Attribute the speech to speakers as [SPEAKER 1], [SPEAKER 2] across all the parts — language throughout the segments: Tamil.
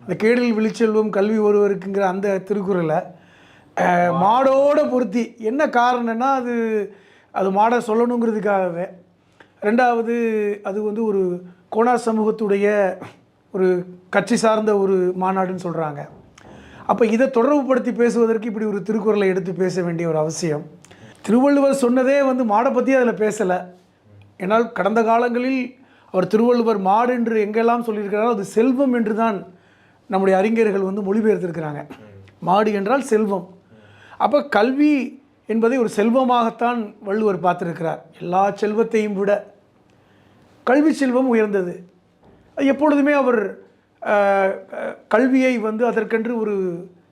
[SPEAKER 1] இந்த கேடில் விழிச்செல்வம் கல்வி ஒருவருக்குங்கிற அந்த திருக்குறளை மாடோட பொருத்தி, என்ன காரணம்னா அது அது மாடை சொல்லணுங்கிறதுக்காகவே. ரெண்டாவது, அது வந்து ஒரு கோணார் சமூகத்துடைய ஒரு கட்சி சார்ந்த ஒரு மாநாடுன்னு சொல்கிறாங்க. அப்போ இதை தொடர்புபடுத்தி பேசுவதற்கு இப்படி ஒரு திருக்குறளை எடுத்து பேச வேண்டிய ஒரு அவசியம். திருவள்ளுவர் சொன்னதே வந்து மாடை பற்றி அதில் பேசலை. ஏன்னால் கடந்த காலங்களில் அவர் திருவள்ளுவர் மாடு என்று எங்கெல்லாம் சொல்லியிருக்கிறாரோ அது செல்வம் என்று தான் நம்முடைய அறிஞர்கள் வந்து மொழிபெயர்த்திருக்கிறாங்க. மாடு என்றால் செல்வம். அப்போ கல்வி என்பதை ஒரு செல்வமாகத்தான் வள்ளுவர் பார்த்திருக்கிறார். எல்லா செல்வத்தையும் விட கல்வி செல்வம் உயர்ந்தது. எப்பொழுதுமே அவர் கல்வியை வந்து அதற்கென்று ஒரு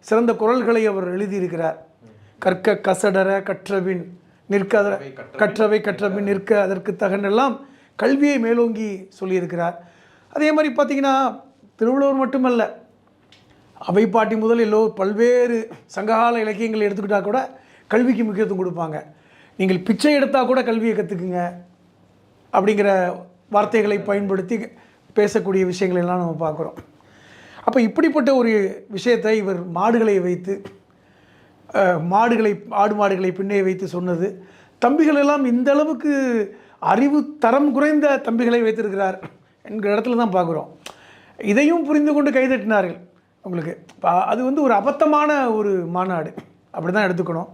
[SPEAKER 1] சிறந்த குறள்களை அவர் எழுதியிருக்கிறார். கற்க கசடர கற்றபின் நிற்க, கற்றவை கற்றபின் நிற்க அதற்கு தகனெல்லாம் கல்வியை மேலோங்கி சொல்லியிருக்கிறார். அதே மாதிரி பார்த்திங்கன்னா திருவள்ளுவர் மட்டுமல்ல, அவை பாட்டி முதல் பல்வேறு சங்ககால இலக்கியங்கள் எடுத்துக்கிட்டால் கூட கல்விக்கு முக்கியத்துவம் கொடுப்பாங்க. நீங்கள் பிச்சை எடுத்தால் கூட கல்வியை கற்றுக்குங்க அப்படிங்கிற வார்த்தைகளை பயன்படுத்தி பேசக்கூடிய விஷயங்கள் எல்லாம் நம்ம பார்க்குறோம். அப்போ இப்படிப்பட்ட ஒரு விஷயத்தை இவர் மாடுகளை வைத்து ஆடு மாடுகளை பின்னே வைத்து சொன்னது, தம்பிகள் எல்லாம் இந்த அளவுக்கு அறிவு தரம் குறைந்த தம்பிகளை வைத்திருக்கிறார் என்கிற இடத்துல தான் பார்க்குறோம். இதையும் புரிந்து கொண்டு கைதட்டினார்கள். உங்களுக்கு அது வந்து ஒரு அபத்தமான ஒரு மாநாடு அப்படி தான் எடுத்துக்கணும்.